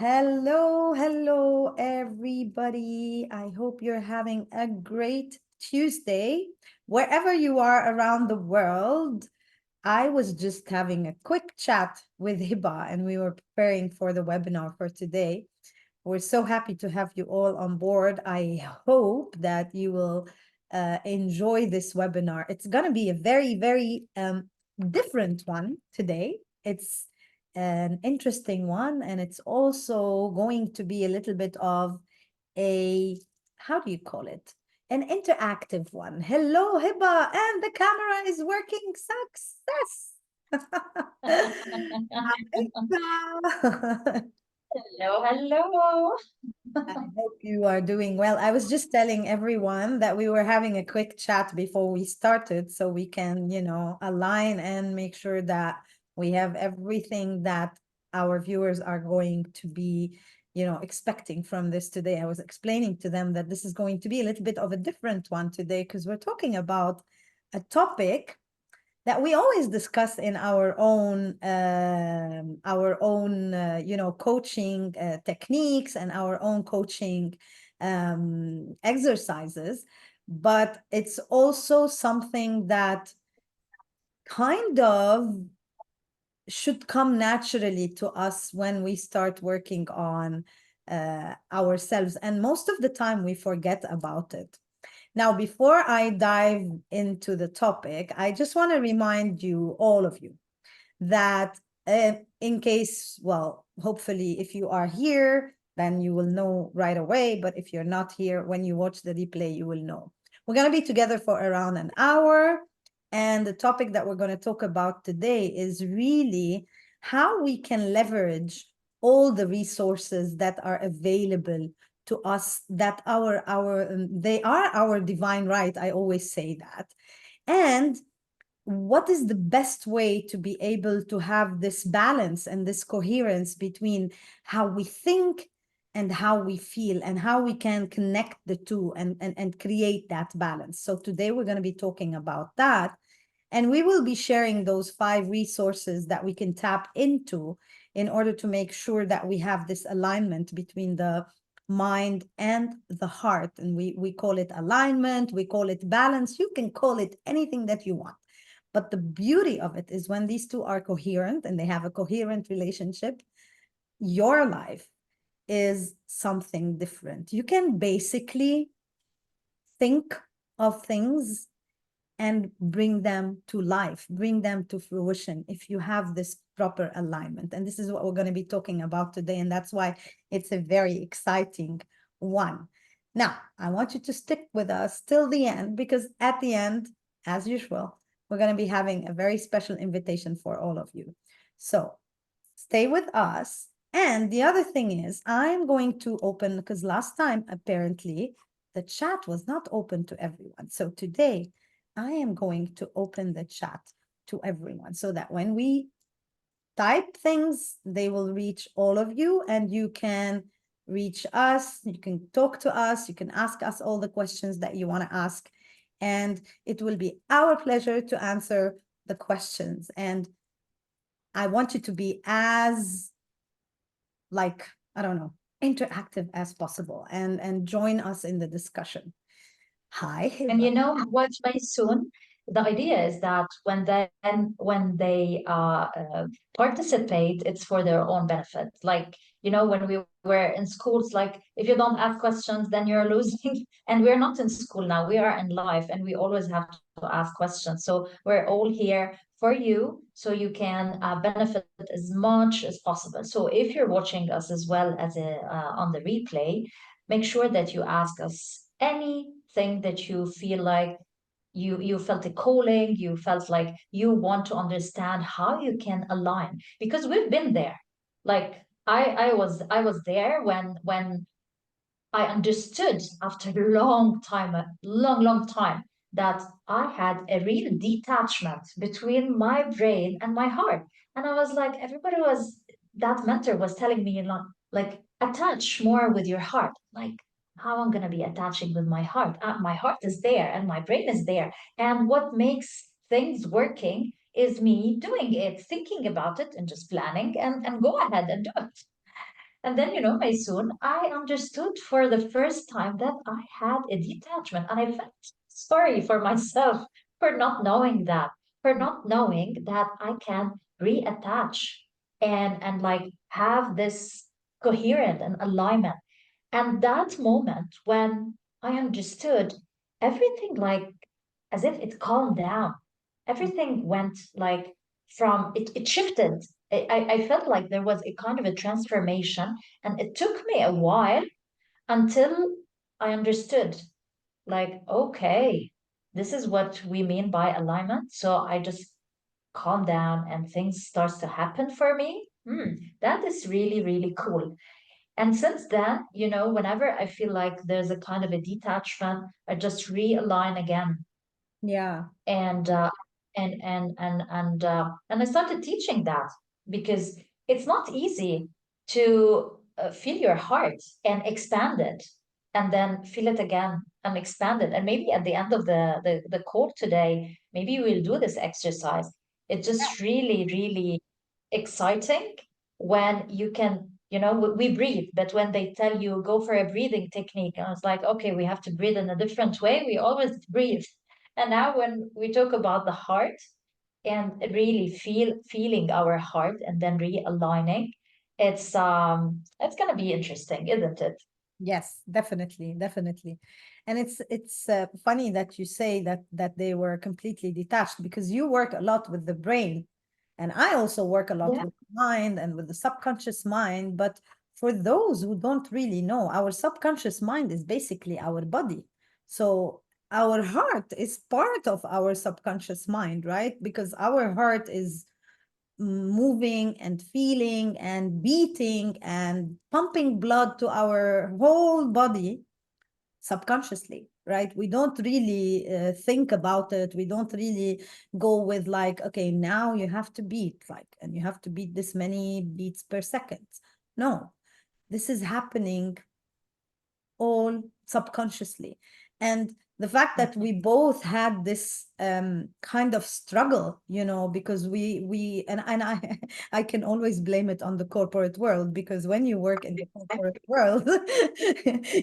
Hello, hello, everybody. I hope you're having a great Tuesday, wherever you are around the world. I was just having a quick chat with Hiba, and we were preparing for the webinar for today. We're so happy to have you all on board. I hope that you will enjoy this webinar. It's going to be a very, very different one today. It's an interesting one, and it's also going to be a little bit of a, how do you call it? An interactive one. Hello, Hiba, and the camera is working. Success. Hi, Hiba. Hello, hello. I hope you are doing well. I was just telling everyone that we were having a quick chat before we started so we can, align and make sure that we have everything that our viewers are going to be, expecting from this today. I was explaining to them that this is going to be a little bit of a different one today because we're talking about a topic that we always discuss in our own coaching techniques and our own coaching exercises, but it's also something that kind of should come naturally to us when we start working on ourselves, and most of the time we forget about it. Now, before I dive into the topic, I just want to remind you, all of you, that in case, well, hopefully, if you are here, then you will know right away. But if you're not here, when you watch the replay, you will know. We're going to be together for around an hour. And the topic that we're going to talk about today is really how we can leverage all the resources that are available to us, that they are our divine right. I always say that. And what is the best way to be able to have this balance and this coherence between how we think and how we feel, and how we can connect the two and create that balance. So today we're going to be talking about that, and we will be sharing those 5 resources that we can tap into in order to make sure that we have this alignment between the mind and the heart. And we call it alignment, we call it balance, you can call it anything that you want. But the beauty of it is when these two are coherent and they have a coherent relationship, your life is something different. You can basically think of things and bring them to life, bring them to fruition if you have this proper alignment. And this is what we're going to be talking about today. And that's why it's a very exciting one. Now, I want you to stick with us till the end, because at the end, as usual, we're going to be having a very special invitation for all of you. So stay with us. And the other thing is, I'm going to open, because last time, apparently, the chat was not open to everyone. So today, I am going to open the chat to everyone so that when we type things, they will reach all of you, and you can reach us, you can talk to us, you can ask us all the questions that you want to ask, and it will be our pleasure to answer the questions. And I want you to be as, like, I don't know, interactive as possible, and join us in the discussion. Hi, And Hiba. you know what, soon the idea is that when they participate, it's for their own benefit. Like, when we were in schools, like if you don't ask questions, then you're losing. And we're not in school now, we are in life, and we always have to ask questions. So we're all here for you, so you can benefit as much as possible. So if you're watching us as well as on the replay, make sure that you ask us anything that you feel like you felt a calling, you felt like you want to understand how you can align, because we've been there. Like I was there when I understood after a long time, a long time, that I had a real detachment between my brain and my heart. And I was like, that mentor was telling me, like attach more with your heart. Like, how I'm going to be attaching with my heart? My heart is there and my brain is there. And what makes things working is me doing it, thinking about it, and just planning and go ahead and do it. And then, you know, Maysoon, I understood for the first time that I had a detachment, and I felt sorry for myself for not knowing that, for not knowing that I can reattach and like have this coherent and alignment. And that moment when I understood everything, like as if it calmed down, everything went like from it shifted. I felt like there was a kind of a transformation, and it took me a while until I understood, like, okay, this is what we mean by alignment. So I just calm down and things starts to happen for me. That is really, really cool. And since then, you know, whenever I feel like there's a kind of a detachment, I just realign again. Yeah. And and I started teaching that, because it's not easy to feel your heart and expand it, and then feel it again and expand it. And maybe at the end of the call today, maybe we'll do this exercise. It's just really, really exciting when you can, you know, we breathe, but when they tell you go for a breathing technique, I was like, okay, we have to breathe in a different way. We always breathe. And now when we talk about the heart and really feeling our heart and then realigning, it's gonna be interesting, isn't it? Yes, definitely, definitely. And it's funny that you say that they were completely detached, because you work a lot with the brain, and I also work a lot Yeah. with the mind and with the subconscious mind. But for those who don't really know, our subconscious mind is basically our body. So our heart is part of our subconscious mind, right? Because our heart is moving and feeling and beating and pumping blood to our whole body subconsciously, right? We don't really think about it. We don't really go with like, okay, now you have to beat like, and you have to beat this many beats per second. No, this is happening all subconsciously. And the fact that we both had this kind of struggle, you know, because we and I I can always blame it on the corporate world, because when you work in the corporate world,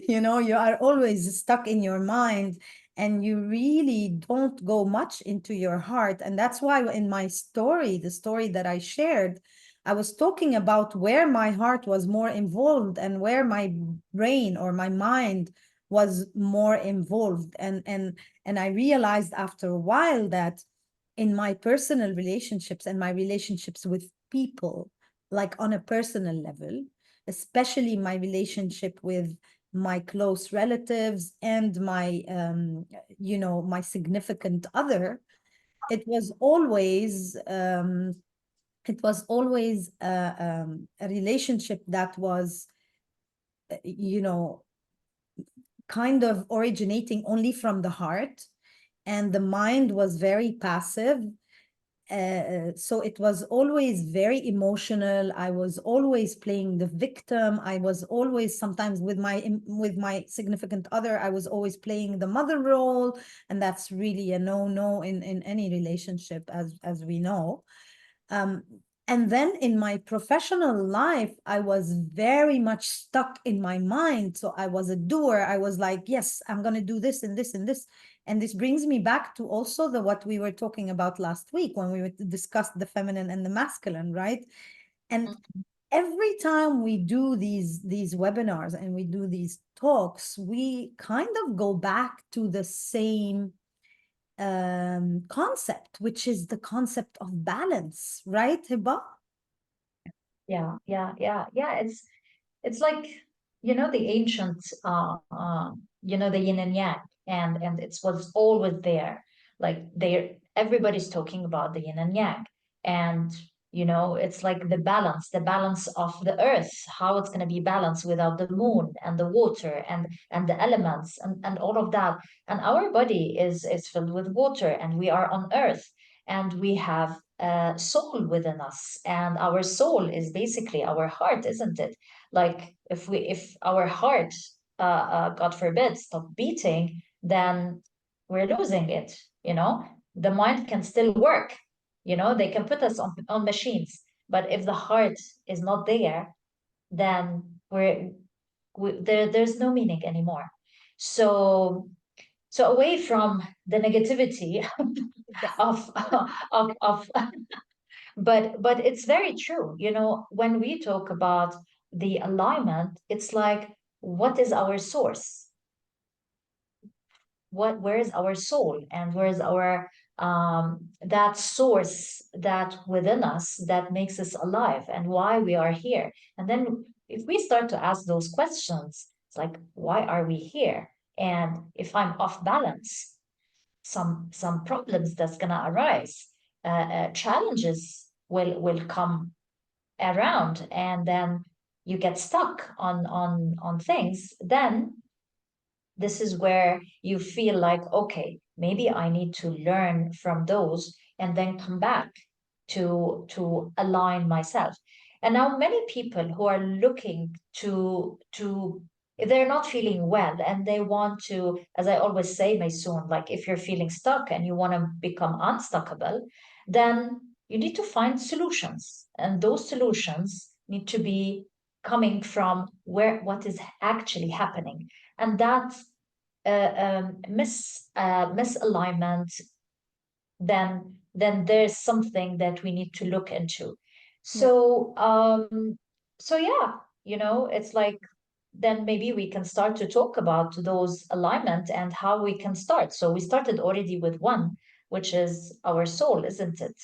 you know, you are always stuck in your mind, and you really don't go much into your heart. And that's why in my story, the story that I shared, I was talking about where my heart was more involved and where my brain or my mind was more involved. And I realized after a while that in my personal relationships and my relationships with people, like on a personal level, especially my relationship with my close relatives and my you know, my significant other, it was always a relationship that was, you know, kind of originating only from the heart, and the mind was very passive. So it was always very emotional. I was always playing the victim. I was always, sometimes with my significant other, I was always playing the mother role, and that's really a no in any relationship, as we know. Um, and then in my professional life, I was very much stuck in my mind. So I was a doer. I was like, yes, I'm going to do this and this and this. And this brings me back to also the what we were talking about last week when we discussed the feminine and the masculine, right? And every time we do these webinars and we do these talks, we kind of go back to the same concept, which is the concept of balance, right, Hiba? Yeah. It's like, you know, the ancient you know, the yin and yang, and it's what's always there. Like everybody's talking about the yin and yang. And you know, it's like the balance of the earth, how it's going to be balanced without the moon and the water and the elements and all of that. And our body is filled with water, and we are on earth, and we have a soul within us, and our soul is basically our heart, isn't it? Like if our heart god forbid stop beating, then we're losing it, you know. The mind can still work, you know, they can put us on machines, but if the heart is not there, then there's no meaning anymore. So away from the negativity Yes. of of but it's very true, when we talk about the alignment, it's like, what is our source? Where is our soul, and where is our that source that within us that makes us alive, and why we are here? And then if we start to ask those questions, it's like, why are we here? And if I'm off balance, some problems that's gonna arise, challenges will come around, and then you get stuck on things. Then this is where you feel like, okay, maybe I need to learn from those and then come back to align myself. And now many people who are looking to if they're not feeling well and they want to, as I always say, Maysoon, like, if you're feeling stuck and you want to become unstuckable, then you need to find solutions. And those solutions need to be coming from what is actually happening. And that misalignment, then there's something that we need to look into. Yeah. So yeah, it's like, then maybe we can start to talk about those alignment and how we can start. So we started already with one, which is our soul, isn't it?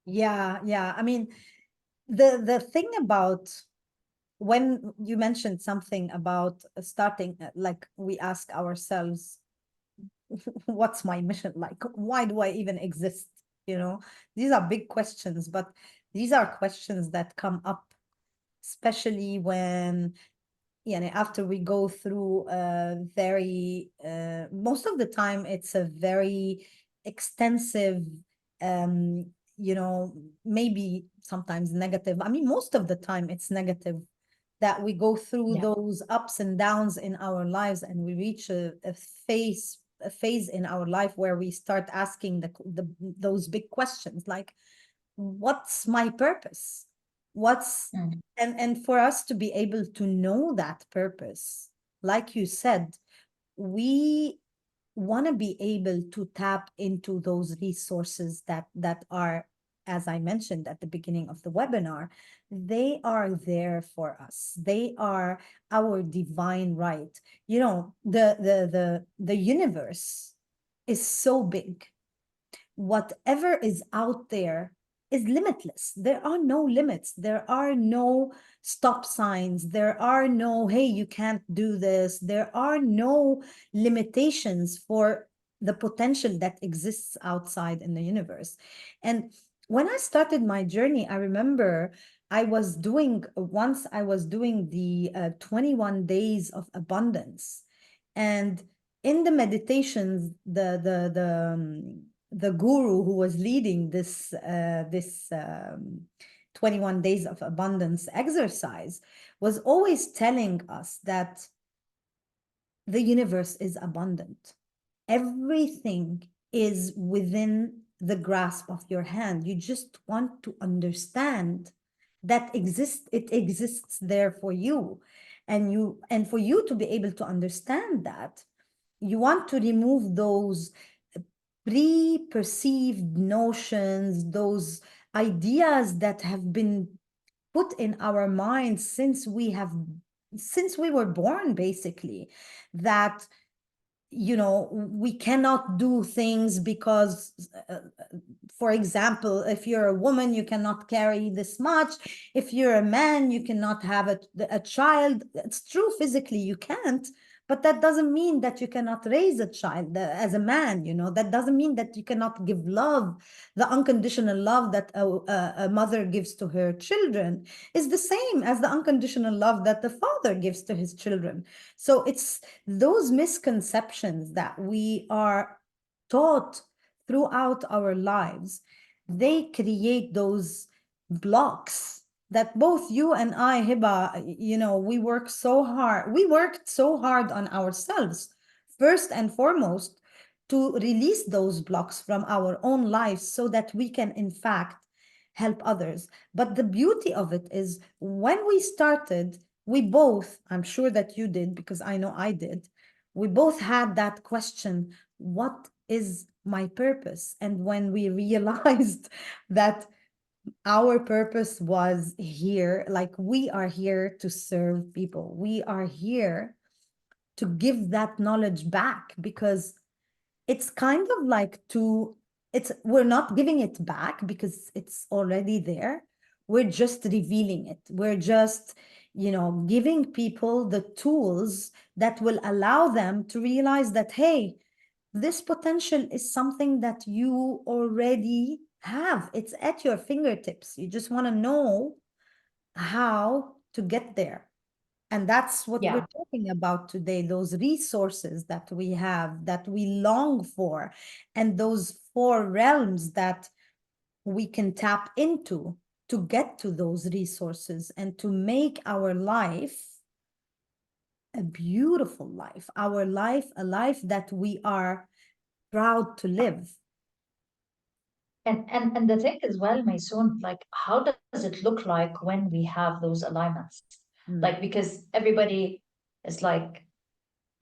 Yeah, yeah. I mean, the thing about when you mentioned something about starting, like we ask ourselves, what's my mission? Like, why do I even exist? You know, these are big questions, but these are questions that come up, especially when, after we go through a very, most of the time, it's a very extensive, um, maybe sometimes negative. I mean, most of the time it's negative that we go through Yeah. those ups and downs in our lives, and we reach a phase in our life where we start asking those big questions like, what's my purpose? What's Mm. and for us to be able to know that purpose, like you said, we want to be able to tap into those resources that are, as I mentioned at the beginning of the webinar, they are there for us. They are our divine right. The universe is so big. Whatever is out there is limitless. There are no limits. There are no stop signs. There are no, hey, you can't do this. There are no limitations for the potential that exists outside in the universe. And when I started my journey, I remember once I was doing the 21 days of abundance. And in the meditations, the guru who was leading this 21 days of abundance exercise was always telling us that the universe is abundant. Everything is within the grasp of your hand. You just want to understand that it exists there for you. And for you to be able to understand that, you want to remove those pre-perceived notions, those ideas that have been put in our minds since we were born, basically, that we cannot do things because, for example, if you're a woman, you cannot carry this much. If you're a man, you cannot have a child. It's true, physically you can't, but that doesn't mean that you cannot raise a child as a man. That doesn't mean that you cannot give love. The unconditional love that a mother gives to her children is the same as the unconditional love that the father gives to his children. So it's those misconceptions that we are taught throughout our lives, they create those blocks that both you and I, Hiba, we worked so hard on ourselves, first and foremost, to release those blocks from our own lives so that we can, in fact, help others. But the beauty of it is when we started, we both, I'm sure that you did because I know I did, we both had that question, what is my purpose? And when we realized that our purpose was here, like we are here to serve people, we are here to give that knowledge back, because it's kind of like we're not giving it back because it's already there. We're just revealing it. We're just, giving people the tools that will allow them to realize that, hey, this potential is something that you already have. It's at your fingertips. You just want to know how to get there. And that's what we're Yeah. talking about today, those resources that we have, that we long for, and those four realms that we can tap into to get to those resources and to make our life a beautiful life, our life, a life that we are proud to live. And the thing is, well, Maysoon, like, how does it look like when we have those alignments? Mm. Like, because everybody is like,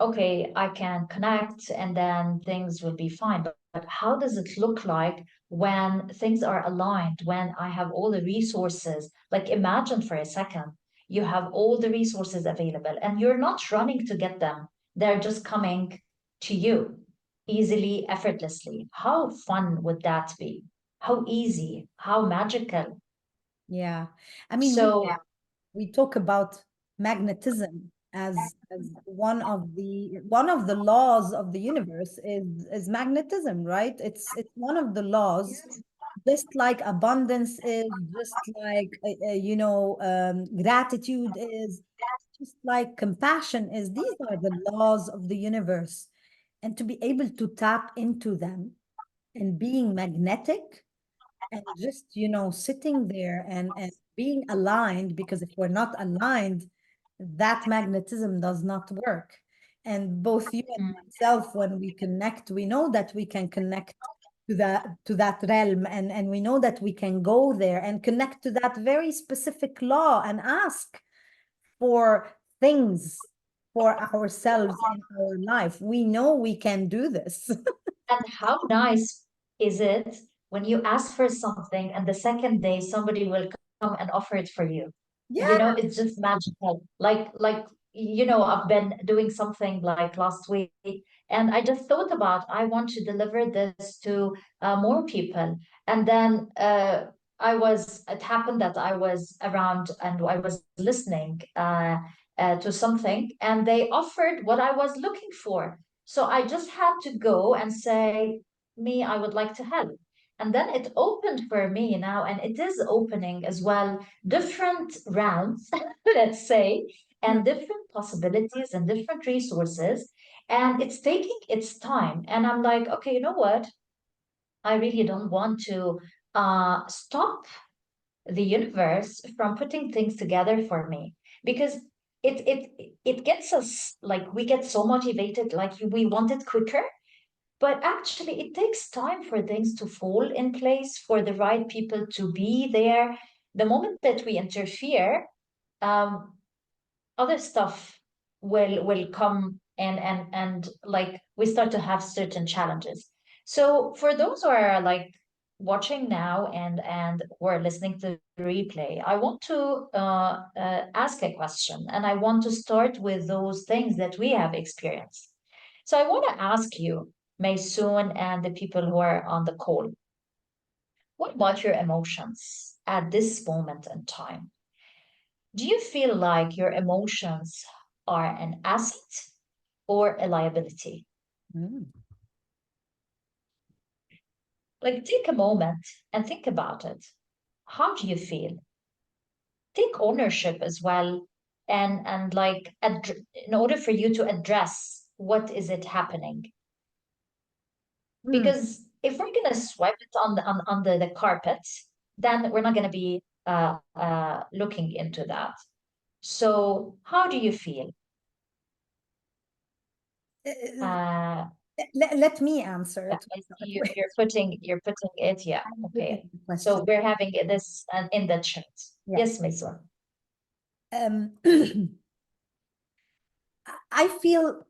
okay, I can connect and then things will be fine. But how does it look like when things are aligned, when I have all the resources? Like, imagine for a second, you have all the resources available and you're not running to get them. They're just coming to you easily, effortlessly. How fun would that be? How easy, how magical. Yeah. I mean, So, we talk about magnetism as one of the laws of the universe is magnetism, right? It's one of the laws, just like abundance is, just like gratitude is, just like compassion is. These are the laws of the universe, and to be able to tap into them and being magnetic and just sitting there and being aligned, because if we're not aligned, that magnetism does not work. And both you and mm, myself, when we connect, we know that we can connect to that realm, and we know that we can go there and connect to that very specific law and ask for things for ourselves in our life. We know we can do this. and how nice is it when you ask for something and the second day somebody will come and offer it for you? You Yeah. know, it's just magical. I've been doing something like last week, and I just thought about I want to deliver this to more people. And then it happened that I was around and I was listening to something, and they offered what I was looking for. So I just had to go and say, me, I would like to help. And then it opened for me now, and it is opening as well, different realms, let's say, and different possibilities and different resources. And it's taking its time. And I'm like, okay, you know what? I really don't want to stop the universe from putting things together for me, because it gets us, like, we get so motivated, like we want it quicker, but actually it takes time for things to fall in place, for the right people to be there. The moment that we interfere, um, other stuff will come, and like we start to have certain challenges. So for those who are like watching now and who are listening to the replay, I want to ask a question, and I want to start with those things that we have experienced. So I want to ask you, Maysoon, and the people who are on the call, what about your emotions at this moment in time? Do you feel like your emotions are an asset or a liability? Mm. Like, take a moment and think about it. How do you feel? Take ownership as well, and like in order for you to address what is it happening. Mm. Because if we're gonna swipe it under the carpet, then we're not gonna be looking into that. So how do you feel? Uh, Uh, Let me answer Yeah, to I start see you, with. you're putting it, yeah, I'm putting okay. the So question. we're having this in the chat. Yeah. Yes, Mason. Um, I feel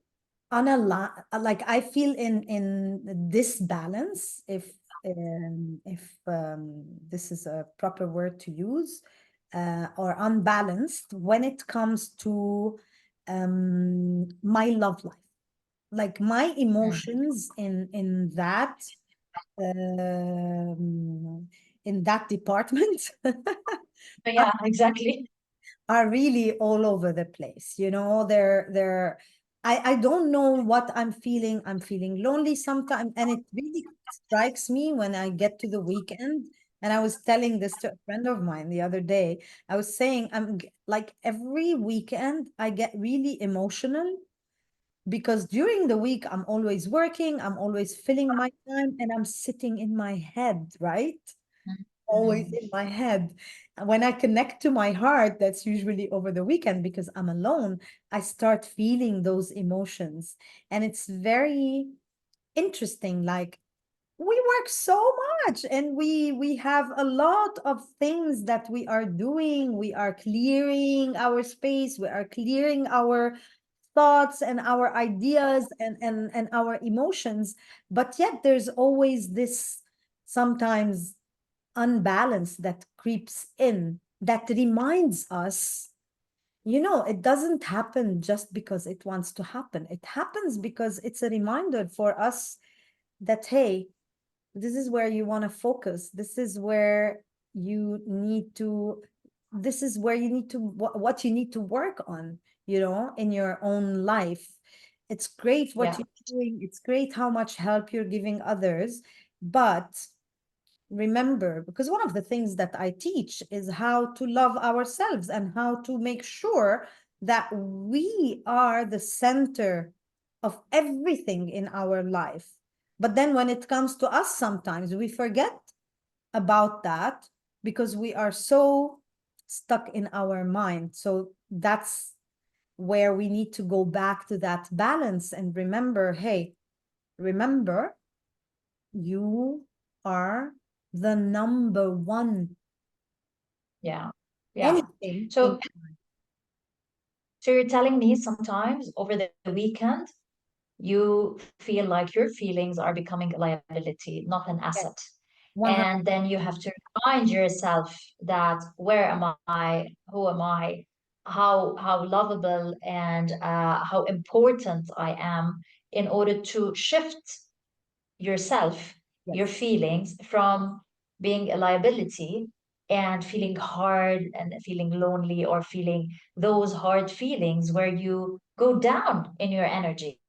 on a lot, like I feel in this balance, if this is a proper word to use, or unbalanced when it comes to my love life, like my emotions um, in that department Yeah, exactly. are really all over the place. You know, they're I don't know what I'm feeling. I'm feeling lonely sometimes, and it really strikes me when I get to the weekend. And I was telling this to a friend of mine the other day. I was saying like every weekend I get really emotional because during the week I'm always working, I'm always filling my time, and I'm sitting in my head, right? Always Mhm. in my head. And when I connect to my heart, that's usually over the weekend because I'm alone, I start feeling those emotions. And it's very interesting. Like we work so much and we have a lot of things that we are doing. We are clearing our space, we are clearing our thoughts and our ideas and our emotions. But yet there's always this sometimes unbalance that creeps in that reminds us, you know, it doesn't happen just because it wants to happen. It happens because it's a reminder for us that, hey, this is where you want to focus. This is where you need to, this is where you need to, what you need to work on, you know, in your own life. It's great what Yeah, you're doing. It's great how much help you're giving others. But remember, because one of the things that I teach is how to love ourselves and how to make sure that we are the center of everything in our life. But then when it comes to us, sometimes we forget about that because we are so stuck in our mind. So that's where we need to go back to that balance and remember, hey, remember, you are the number one yeah, yeah. anything in So so you're telling me sometimes over the weekend you feel like your feelings are becoming a liability, not an yes, asset. 100. And then you have to remind yourself that where am I? Who am I? How lovable and how important I am in order to shift yourself, your Yes. feelings from being a liability and feeling hard and feeling lonely or feeling those hard feelings where you go down in your energy.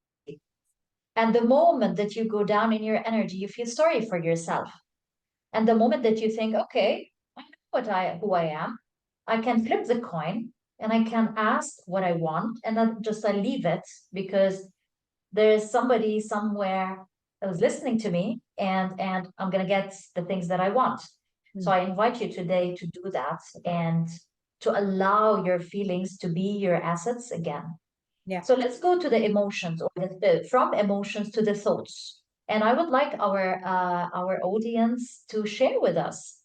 And the moment that you go down in your energy, you feel sorry for yourself. And the moment that you think, okay, I know who I am, I can flip the coin and I can ask what I want, and then just I leave it because there is somebody somewhere who's listening to me, and I'm gonna get the things that I want. So Mm. I invite you today to do that and to allow your feelings to be your assets again. Yeah. So let's go to the emotions, or from emotions to the thoughts. And I would like our audience to share with us: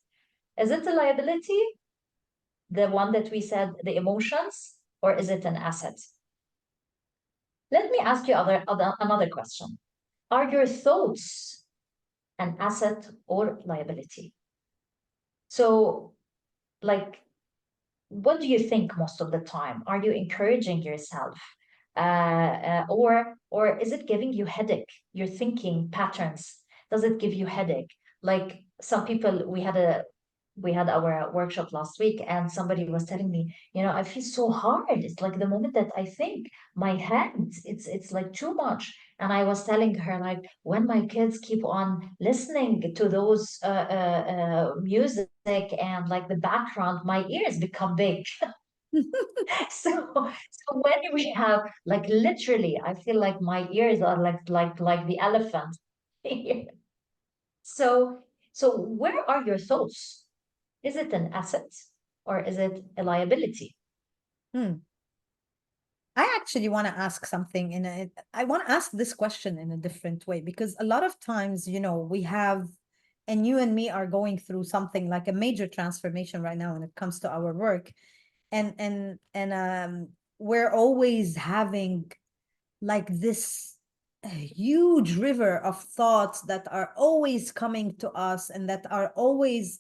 is it a liability, the one that we said, the emotions, or is it an asset? Let me ask you another question. Are your thoughts an asset or liability? So, like, what do you think most of the time? Are you encouraging yourself, or is it giving you headache? Your thinking patterns, does it give you headache? Like some people, we had our workshop last week, and somebody was telling me, you know, I feel so hard. It's like the moment that I think, my head, it's like too much. And I was telling her, like, when my kids keep on listening to those music and like the background, my ears become big. So when we have, like, literally, I feel like my ears are like the elephant. So so where are your thoughts? Is it an asset or is it a liability? Hmm. I actually want to ask something I want to ask this question in a different way, because a lot of times, we have, and you and me are going through something like a major transformation right now when it comes to our work. And we're always having like this huge river of thoughts that are always coming to us and that are always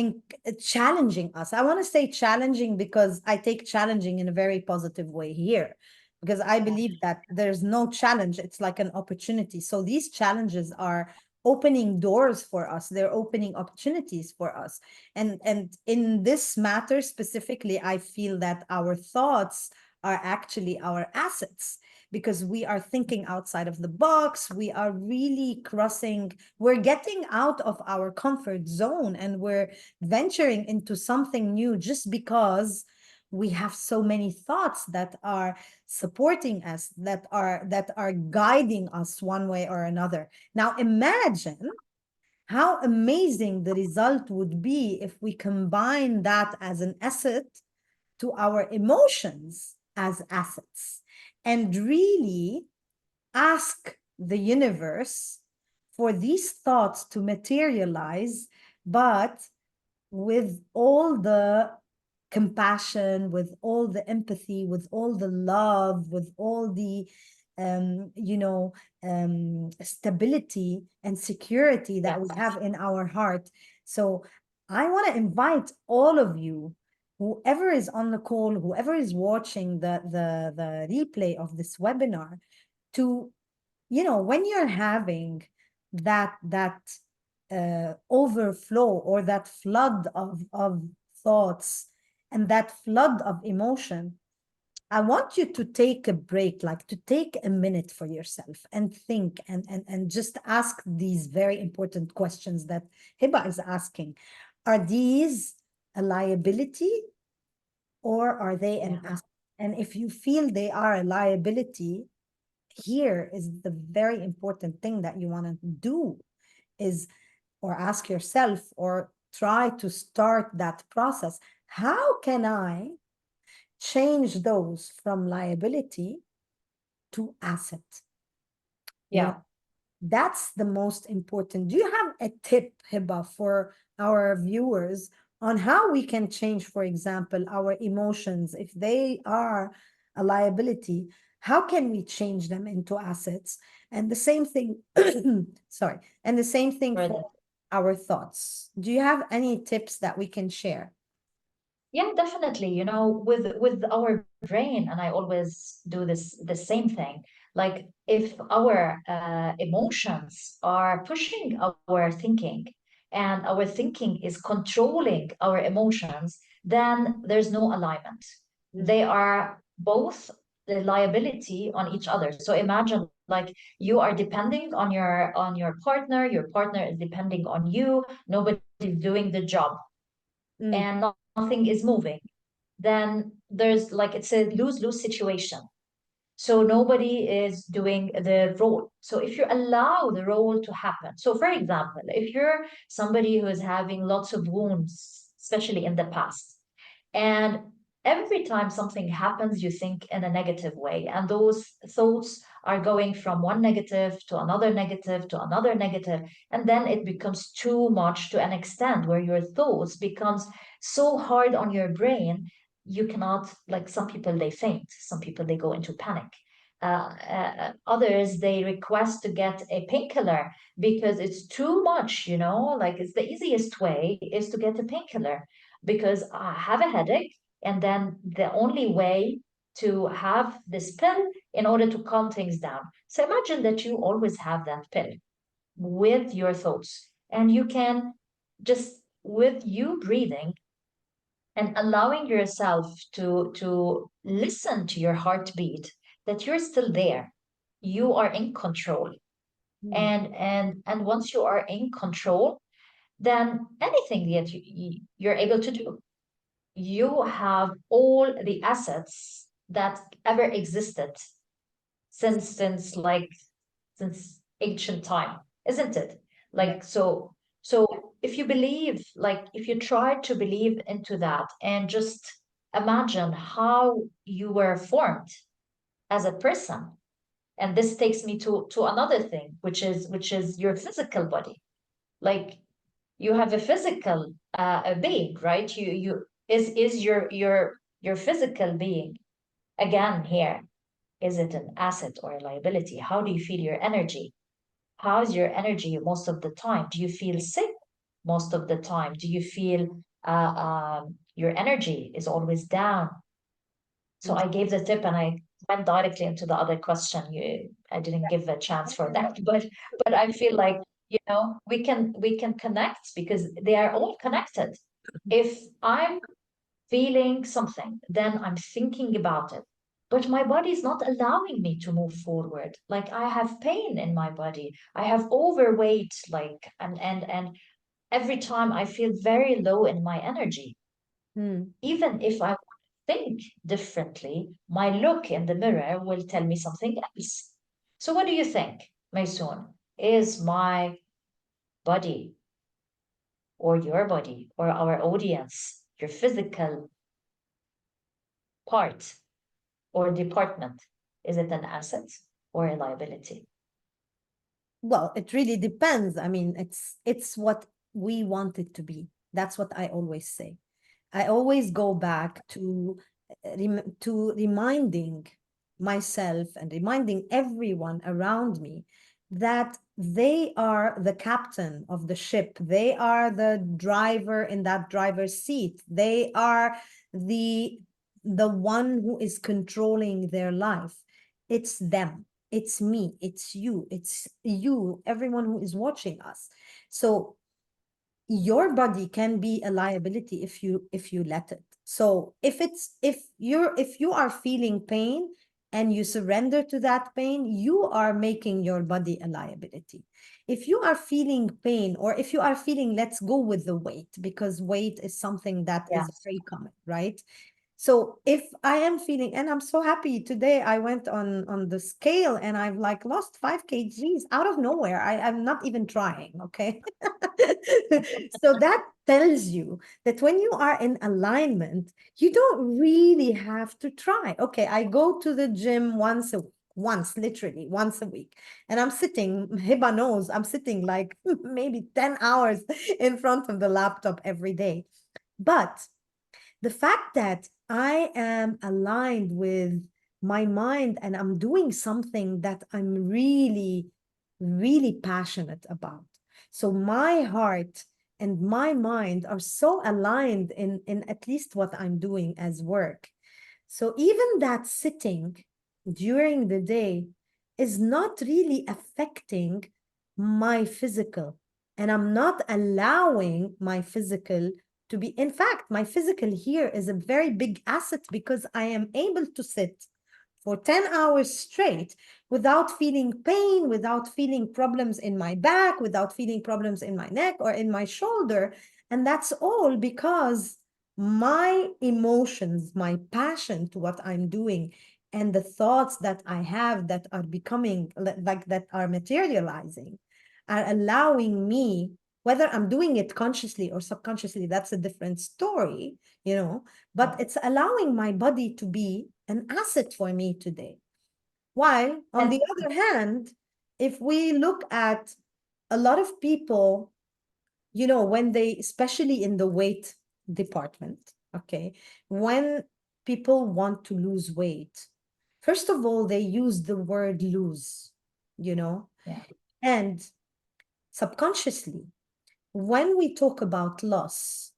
in challenging us. I want to say challenging because I take challenging in a very positive way here, because I believe that there's no challenge, it's like an opportunity. So these challenges are opening doors for us, they're opening opportunities for us. And in this matter specifically, I feel that our thoughts are actually our assets, because we are thinking outside of the box. We are really we're getting out of our comfort zone, and we're venturing into something new just because we have so many thoughts that are supporting us, that are guiding us one way or another. Now imagine how amazing the result would be if we combine that as an asset to our emotions as assets, and really ask the universe for these thoughts to materialize, but with all the compassion, with all the empathy, with all the love, with all the stability and security that we have in our heart. So I want to invite all of you, whoever is on the call, whoever is watching the replay of this webinar, to, when you're having that overflow or that flood of thoughts and that flood of emotion, I want you to take a break, like to take a minute for yourself and think, and just ask these very important questions that Hiba is asking. Are these a liability, or are they an asset? And if you feel they are a liability, here is the very important thing that you want to do is, or ask yourself, or try to start that process. How can I change those from liability to asset? Yeah. That's the most important. Do you have a tip, Hiba, for our viewers on how we can change, for example, our emotions? If they are a liability, how can we change them into assets? And the same thing, sorry, and the same thing for our thoughts. Do you have any tips that we can share? Yeah, definitely. With our brain, and I always do the same thing. Like if our emotions are pushing our thinking, and our thinking is controlling our emotions, then there's no alignment. They are both the liability on each other. So imagine like you are depending on your partner is depending on you, nobody's doing the job, and nothing is moving, then there's like it's a lose-lose situation. So nobody is doing the role. So if you allow the role to happen, so for example, if you're somebody who is having lots of wounds, especially in the past, and every time something happens, you think in a negative way, and those thoughts are going from one negative to another negative to another negative, and then it becomes too much to an extent where your thoughts becomes so hard on your brain, you cannot, like some people they faint, some people they go into panic. Others they request to get a painkiller because it's too much, like it's the easiest way is to get a painkiller because I have a headache, and then the only way to have this pill in order to calm things down. So imagine that you always have that pill with your thoughts, and you can just with you breathing and allowing yourself to listen to your heartbeat, that you're still there, you are in control. And once you are in control, then anything that you're able to do, you have all the assets that ever existed since ancient time, isn't it? Like so if you believe, like if you try to believe into that and just imagine how you were formed as a person. And this takes me to another thing, which is your physical body. Like you have a physical a being, right? You is your physical being again here. Is it an asset or a liability? How do you feel your energy? How's your energy most of the time? Do you feel sick most of the time? Do you feel your energy is always down? So I gave the tip and I went directly into the other question. I didn't give a chance for that, but I feel like, we can connect because they are all connected. If I'm feeling something, then I'm thinking about it. But my body is not allowing me to move forward. Like I have pain in my body. I have overweight, like and every time I feel very low in my energy. Even if I think differently, my look in the mirror will tell me something else. So what do you think, Maysoon? Is my body or your body or our audience, your physical part or department, is it an asset or a liability? Well, it really depends. I mean, it's what we want it to be. That's what I always say. I always go back to reminding myself and reminding everyone around me that they are the captain of the ship. They are the driver in that driver's seat. They are the one who is controlling their life. It's them. It's me. It's you, everyone who is watching us. So your body can be a liability if you let it. So if you are feeling pain and you surrender to that pain, you are making your body a liability. If you are feeling pain, or if you are feeling, let's go with the weight, because weight is something that is Yes. very common, right? So if I am feeling, and I'm so happy today, I went on the scale and I've like lost 5 kgs out of nowhere. I'm not even trying, okay? So that tells you that when you are in alignment, you don't really have to try. Okay, I go to the gym literally once a week, and I'm sitting, Hiba knows, I'm sitting like maybe 10 hours in front of the laptop every day. But the fact that I am aligned with my mind and I'm doing something that I'm really, really passionate about. So my heart and my mind are so aligned in at least what I'm doing as work. So even that sitting during the day is not really affecting my physical. And I'm not allowing my physical to be, in fact, my physical here is a very big asset because I am able to sit for 10 hours straight without feeling pain, without feeling problems in my back, without feeling problems in my neck or in my shoulder. And that's all because my emotions, my passion to what I'm doing, and the thoughts that I have that are becoming like that are materializing are allowing me, whether I'm doing it consciously or subconsciously, that's a different story, but it's allowing my body to be an asset for me today. While on And the other hand, if we look at a lot of people, when they, especially in the weight department, okay, when people want to lose weight, first of all, they use the word lose, yeah, and subconsciously, when we talk about loss,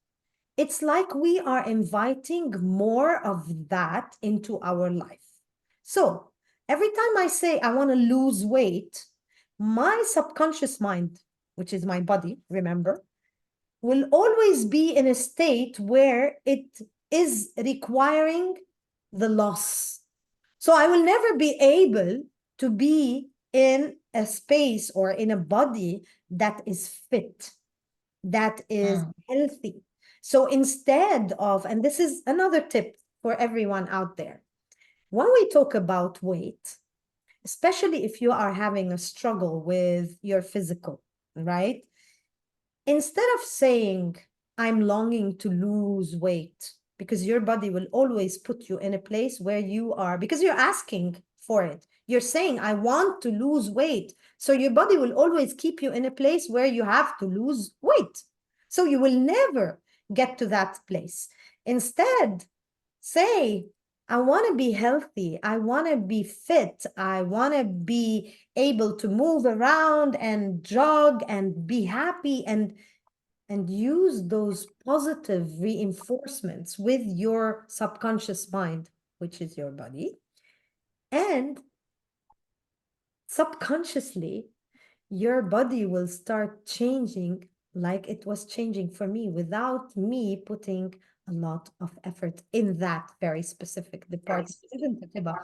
it's like we are inviting more of that into our life. So every time I say I want to lose weight, my subconscious mind, which is my body, remember, will always be in a state where it is requiring the loss. So I will never be able to be in a space or in a body that is fit, that is mm, healthy. So instead of, and this is another tip for everyone out there, when we talk about weight, especially if you are having a struggle with your physical, right? Instead of saying, I'm longing to lose weight because your body will always put you in a place where you are, because you're asking for it. You're saying, I want to lose weight. So your body will always keep you in a place where you have to lose weight. So you will never get to that place. Instead, say, I want to be healthy. I want to be fit. I want to be able to move around and jog and be happy, and use those positive reinforcements with your subconscious mind, which is your body. And subconsciously, your body will start changing like it was changing for me without me putting a lot of effort in that very specific department, isn't it, Hiba?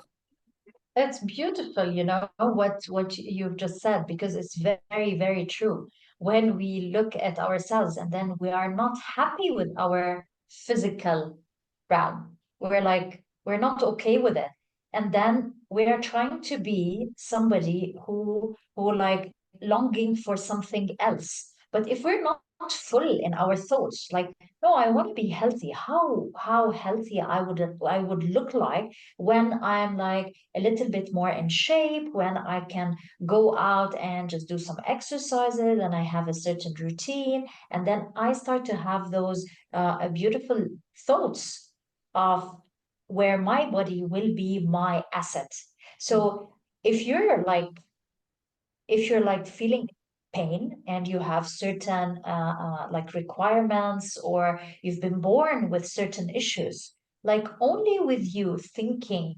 It's beautiful, you know, what you've just said, because it's very, very true. When we look at ourselves and then we are not happy with our physical realm, we're like, we're not okay with it. And then we are trying to be somebody who like longing for something else. But if we're not full in our thoughts, like, no, I want to be healthy. How healthy I would look like when I'm like a little bit more in shape, when I can go out and just do some exercises and I have a certain routine. And then I start to have those beautiful thoughts of where my body will be my asset. So if you're like, if you're like feeling pain and you have certain like requirements, or you've been born with certain issues, like only with you thinking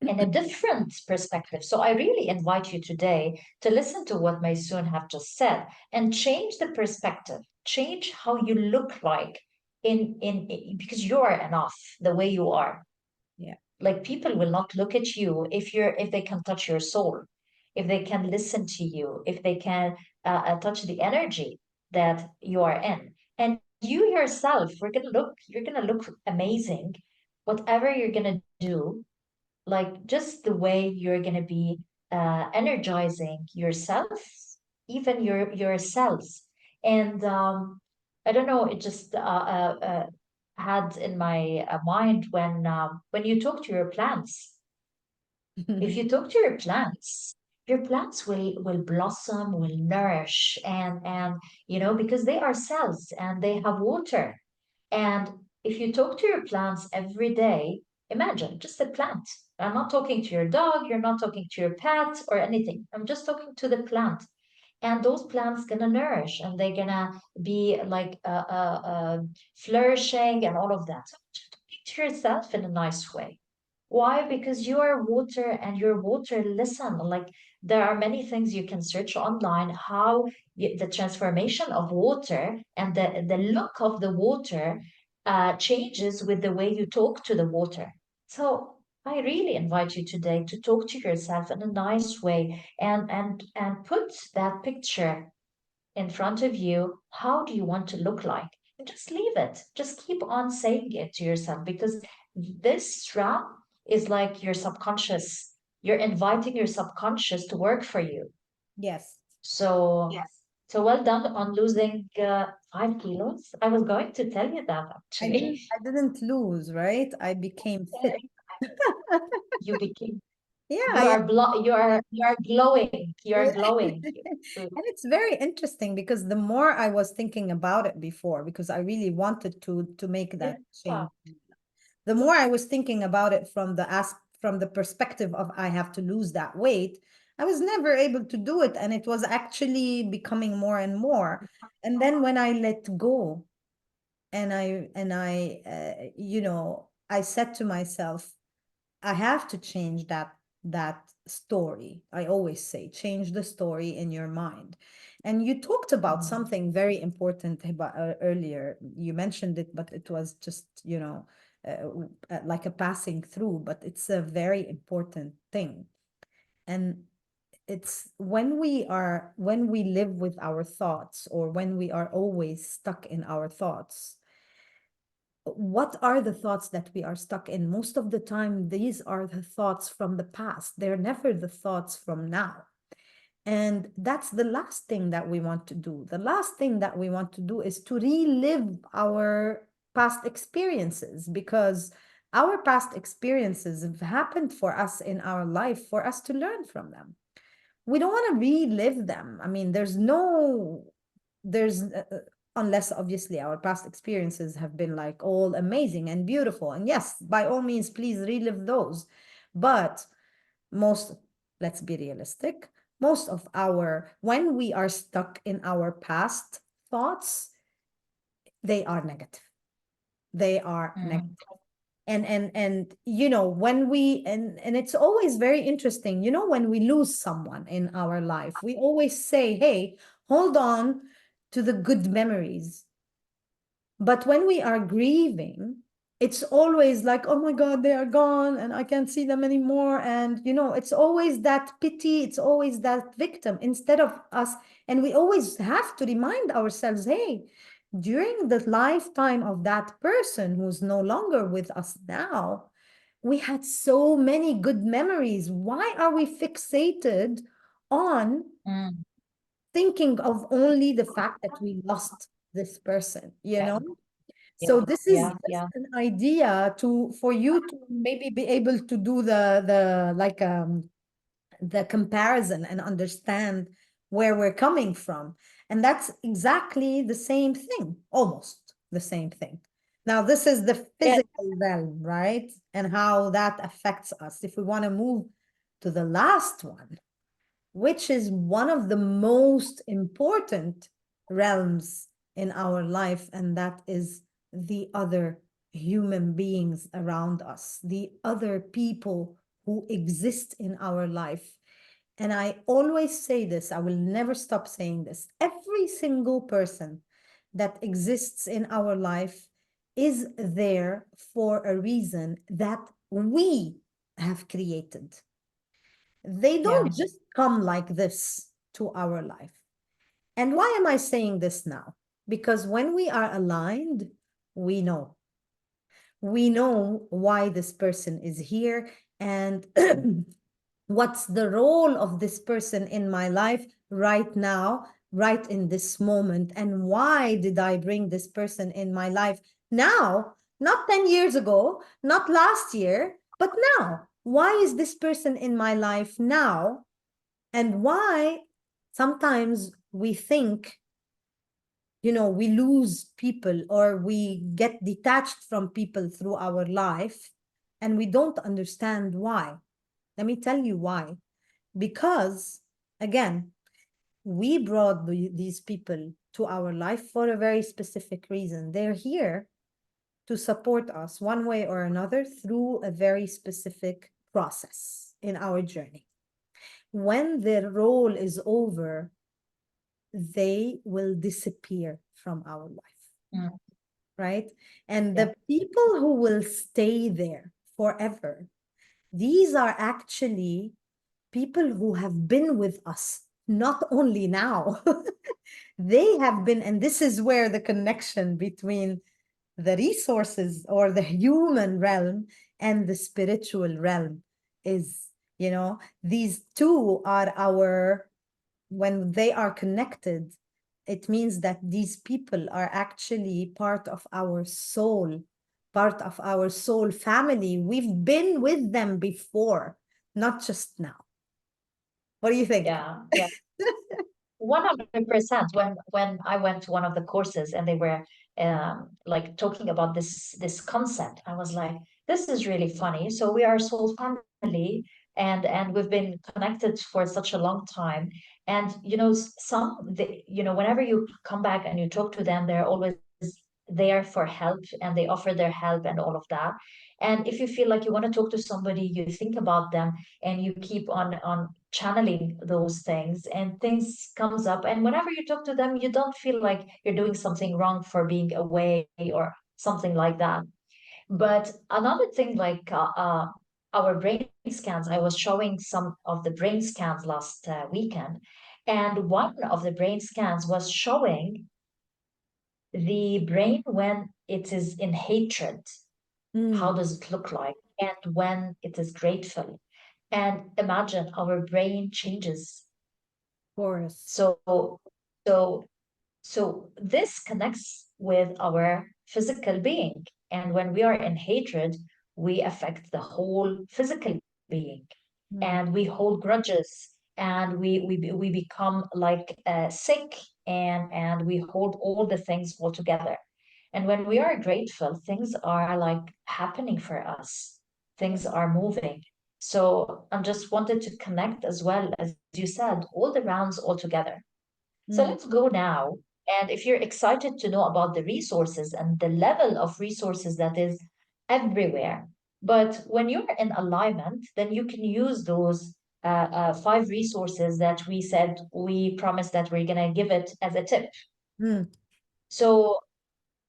in a different perspective. So I really invite you today to listen to what Maysoon have just said and change the perspective, change how you look like because you are enough the way you are. Yeah. Like people will not look at you if they can touch your soul, if they can listen to you, if they can touch the energy that you are in. And you yourself, you're gonna look amazing, whatever you're gonna do, like just the way you're going to be energizing yourself, even your cells. And I don't know, it just had in my mind when you talk to your plants. If you talk to your plants will blossom, will nourish, and you know, because they are cells and they have water. And if you talk to your plants every day, imagine just a plant. I'm not talking to your dog, you're not talking to your pet or anything. I'm just talking to the plant. And those plants gonna nourish and they're gonna be like flourishing and all of that. So just talking to yourself in a nice way. Why? Because you are water and your water listen. Like there are many things you can search online how the transformation of water and the look of the water changes with the way you talk to the water. So I really invite you today to talk to yourself in a nice way and put that picture in front of you. How do you want to look like? And just leave it. Just keep on saying it to yourself, because this realm is like your subconscious. You're inviting your subconscious to work for you. Yes. So, yes. So well done on losing 5 kilos. I was going to tell you that actually. I didn't lose, right? I became fit. You became, Yeah, yeah. you are glowing. You are Yeah. glowing. And it's very interesting because the more I was thinking about it before, because I really wanted to make that Yeah. change, the more I was thinking about it from from the perspective of I have to lose that weight, I was never able to do it, and it was actually becoming more and more. And then when I let go, and I said to myself, I have to change that story. I always say, change the story in your mind. And you talked about Mhm. something very important earlier. You mentioned it, but it was just, like a passing through, but it's a very important thing. And it's when we live with our thoughts, or when we are always stuck in our thoughts, what are the thoughts that we are stuck in? Most of the time, these are the thoughts from the past. They're never the thoughts from now. And that's the last thing that we want to do. The last thing that we want to do is to relive our past experiences, because our past experiences have happened for us in our life for us to learn from them. We don't want to relive them. I mean, there's unless obviously our past experiences have been like all amazing and beautiful, and yes, by all means, please relive those. But most, let's be realistic, most of our, when we are stuck in our past thoughts, they are negative. They are negative. And you know, when we, and it's always very interesting, you know, when we lose someone in our life, we always say, hey, hold on to the good memories. But when we are grieving, it's always like, oh my God, they are gone and I can't see them anymore. And, you know, it's always that pity, it's always that victim instead of us. And we always have to remind ourselves, hey, during the lifetime of that person who's no longer with us now, we had so many good memories. Why are we fixated on thinking of only the fact that we lost this person, you know? So this is just an idea to, for you to maybe be able to do the comparison and understand where we're coming from. And that's exactly the same thing, almost the same thing. Now, this is the physical realm, right? And how that affects us. If we want to move to the last one, which is one of the most important realms in our life, and that is the other human beings around us, the other people who exist in our life. And I always say this, I will never stop saying this. Every single person that exists in our life is there for a reason that we have created. They don't just come like this to our life. And why am I saying this now? Because when we are aligned, we know. We know why this person is here and what's the role of this person in my life right now, right in this moment, and why did I bring this person in my life now, not 10 years ago, not last year, but now. Why is this person in my life now? And why sometimes we think, you know, we lose people or we get detached from people through our life and we don't understand why. Let me tell you why. Because, again, we brought these people to our life for a very specific reason. They're here to support us one way or another through a very specific process in our journey. When their role is over, they will disappear from our life, right? And the people who will stay there forever, these are actually people who have been with us, not only now, they have been, and this is where the connection between the resources or the human realm and the spiritual realm is, you know, these two are our, when they are connected, it means that these people are actually part of our soul, part of our soul family. We've been with them before, not just now. What do you think? Yeah, yeah. 100%. When I went to one of the courses and they were like talking about this concept, I was like, this is really funny. So we are soul family, and we've been connected for such a long time. And you know, whenever you come back and you talk to them, they're always there for help and they offer their help and all of that. And if you feel like you want to talk to somebody, you think about them and you keep on channeling those things and things comes up. And whenever you talk to them, you don't feel like you're doing something wrong for being away or something like that. But another thing, like our brain scans, I was showing some of the brain scans last weekend, and one of the brain scans was showing the brain when it is in hatred. How does it look like? And when it is grateful. And imagine our brain changes. Of course. So so this connects with our physical being. And when we are in hatred, we affect the whole physical being. And we hold grudges, and we become like sick, and we hold all the things all together. And when we are grateful, things are like happening for us. Things are moving. So I just wanted to connect as well, as you said, all the rounds all together. So let's go now. And if you're excited to know about the resources and the level of resources that is everywhere, but when you're in alignment, then you can use those 5 resources that we said we promised that we're going to give it as a tip. So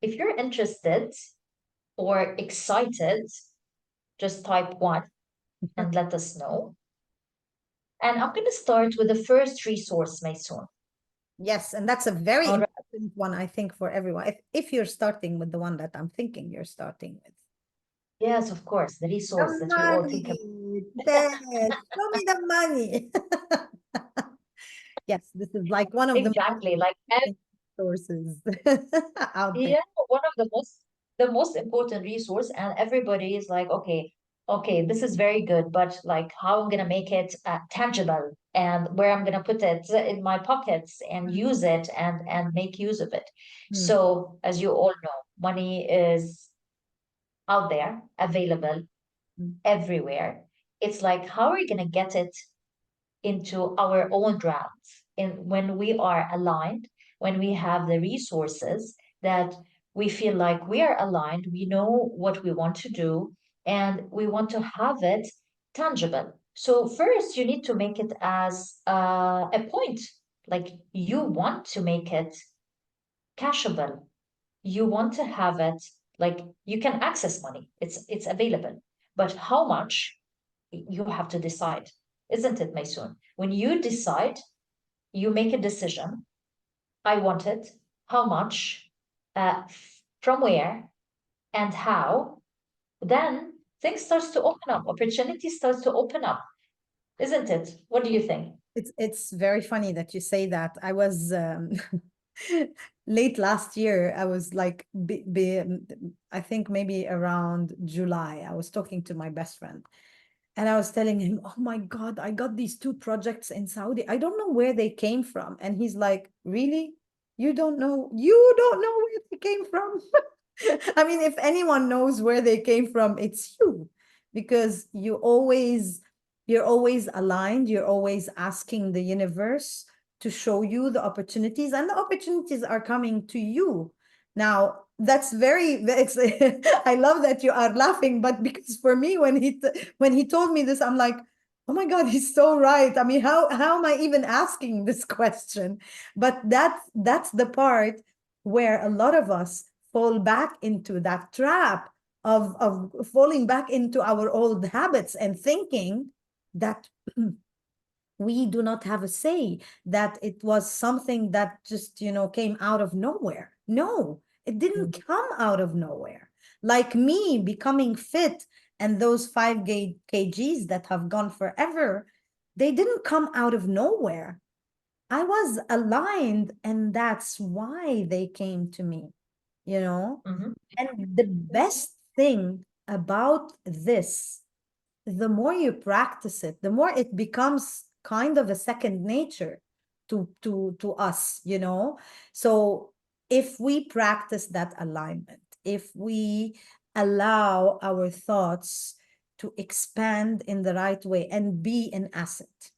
if you're interested or excited, just type 1 and let us know. And I'm going to start with the first resource, Maysoon. Yes, and that's a very All right. important one, I think, for everyone. If you're starting with the one that I'm thinking you're starting with. Yes, of course, the resource The that we all think about. money. Yes, show me the money. Yes, this is like one of the Exactly, like sources out there. yeah, one of the most important resource, and everybody is like, okay, this is very good, but like how I'm gonna make it tangible, and where I'm gonna put it in my pockets and use it and make use of it. So as you all know, money is out there, available everywhere. It's like how are we gonna get it into our own rounds in when we are aligned, when we have the resources that we feel like we are aligned, we know what we want to do, and we want to have it tangible. So first you need to make it as a point, like you want to make it cashable. You want to have it like you can access money. It's available. But how much you have to decide, isn't it, Maysoon? When you decide, you make a decision. I want it. How much? From where? And how? Then things starts to open up. Opportunity starts to open up, isn't it? What do you think? It's very funny that you say that. I was late last year. I was like, I think maybe around July. I was talking to my best friend, and I was telling him, "Oh my God, I got these 2 projects in Saudi. I don't know where they came from." And he's like, "Really? You don't know? You don't know where they came from?" I mean, if anyone knows where they came from, it's you, because you're always aligned, you're always asking the universe to show you the opportunities, and the opportunities are coming to you. Now, that's very I love that you are laughing, but because for me, when he told me this, I'm like, oh my God, he's so right. I mean, how am I even asking this question? But that's the part where a lot of us fall back into that trap of falling back into our old habits and thinking that we do not have a say, that it was something that just, came out of nowhere. No, it didn't come out of nowhere. Like me becoming fit and those 5 kgs that have gone forever, they didn't come out of nowhere. I was aligned, and that's why they came to me, you know? Mm-hmm. And the best thing about this, the more you practice it, the more it becomes kind of a second nature to us. So if we practice that alignment, if we allow our thoughts to expand in the right way and be an asset,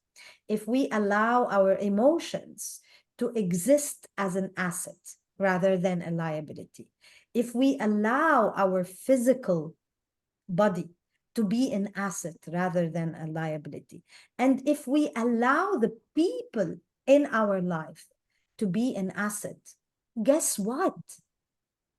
if we allow our emotions to exist as an asset rather than a liability, if we allow our physical body to be an asset rather than a liability, and if we allow the people in our life to be an asset, guess what?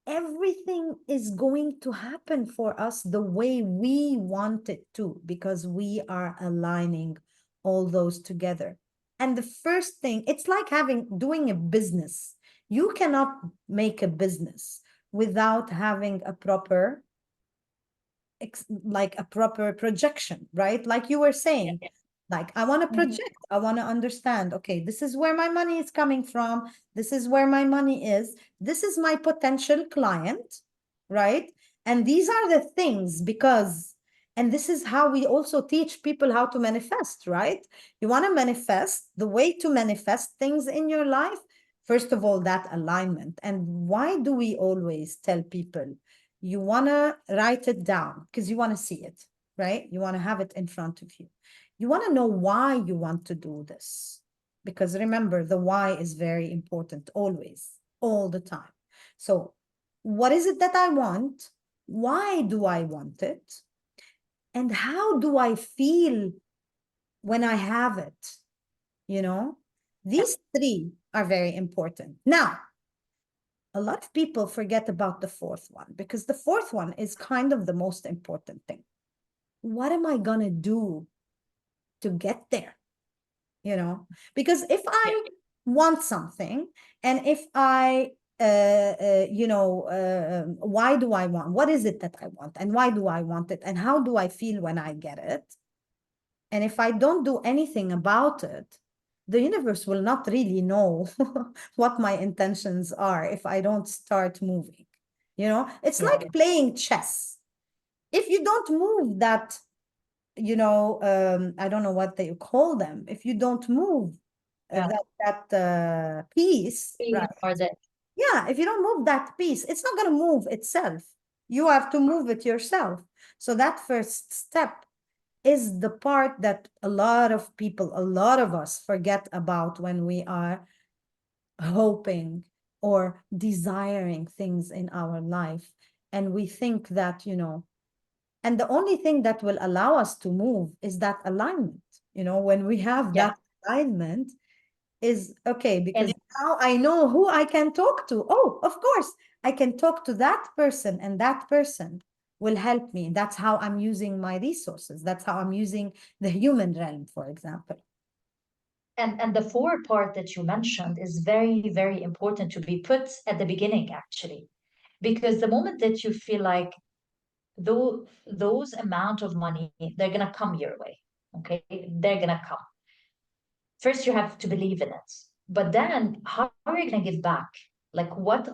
Everything is going to happen for us the way we want it to, because we are aligning all those together. And the first thing, it's like doing a business. You cannot make a business without having a proper like a proper projection, right? Like you were saying, like I want to project, I want to understand, okay, this is where my money is coming from, this is where my money is, this is my potential client, right? And these are the things because, and this is how we also teach people how to manifest, right? You want to manifest, the way to manifest things in your life, first of all, that alignment. And why do we always tell people you want to write it down? Because you want to see it, right? You want to have it in front of you. You want to know why you want to do this. Because remember, the why is very important always, all the time. So, what is it that I want? Why do I want it? And how do I feel when I have it? You know, these three are very important. Now, a lot of people forget about the fourth one because the fourth one is kind of the most important thing. What am I going to do to get there? You know, because if I want something and if I why do I want, what is it that I want and why do I want it and how do I feel when I get it? And if I don't do anything about it, the universe will not really know what my intentions are if I don't start moving. You know, it's Yeah. like playing chess. If you don't move that, I don't know what they call them. If you don't move Yeah. that piece, right? Or the Yeah, if you don't move that piece, it's not going to move itself. You have to move it yourself. So that first step is the part that a lot of people, a lot of us forget about when we are hoping or desiring things in our life. And we think that, and the only thing that will allow us to move is that alignment. When we have yeah. that alignment, is okay And because now I know who I can talk to. Oh, of course, I can talk to that person, and that person will help me. That's how I'm using my resources. That's how I'm using the human realm, for example. and the four part that you mentioned is very, very important to be put at the beginning, actually. Because the moment that you feel like those amount of money, they're gonna come your way. Okay, they're gonna come. First, you have to believe in it. But then how are you gonna give back? Like what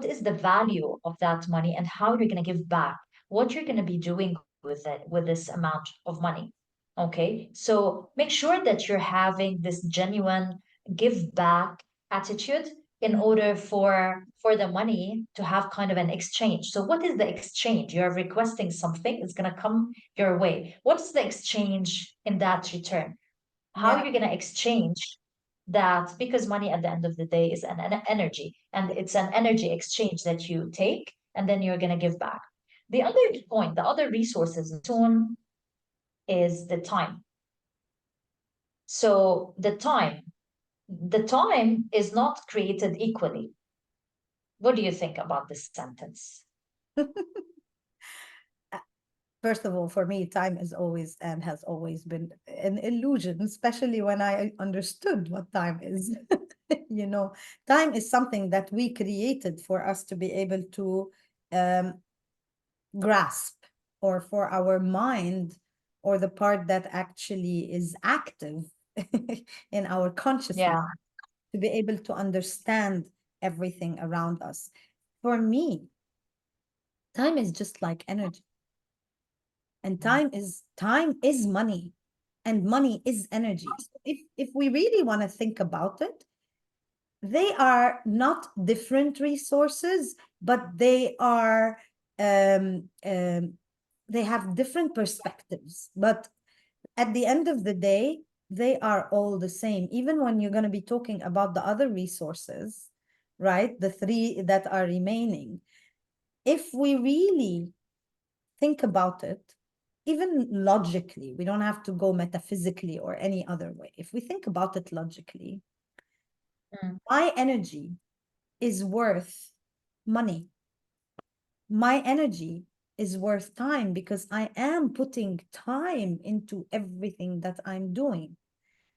is the value of that money and how you're gonna give back? What you're gonna be doing with it, with this amount of money. Okay, so make sure that you're having this genuine give back attitude in order for the money to have kind of an exchange. So what is the exchange? You're requesting something, it's going to come your way. What's the exchange in that return? How Yeah, you're going to exchange that, because money at the end of the day is an energy, and it's an energy exchange that you take and then you're going to give back. The other point, the other resources soon is the time. So the time is not created equally. What do you think about this sentence? first of all, for me, time is always and has always been an illusion, especially when I understood what time is. Time is something that we created for us to be able to um, grasp, or for our mind, or the part that actually is active in our consciousness, Yeah. to be able to understand everything around us. For me, time is just like energy, and time is money, and money is energy. So if we really want to think about it, they are not different resources, but um, um, they have different perspectives. But at the end of the day, they are all the same. Even when you're going to be talking about the other resources, right? The three that are remaining. If we really think about it, even logically, we don't have to go metaphysically or any other way. If we think about it logically, Mm. my energy is worth money. My energy is worth time because I am putting time into everything that I'm doing.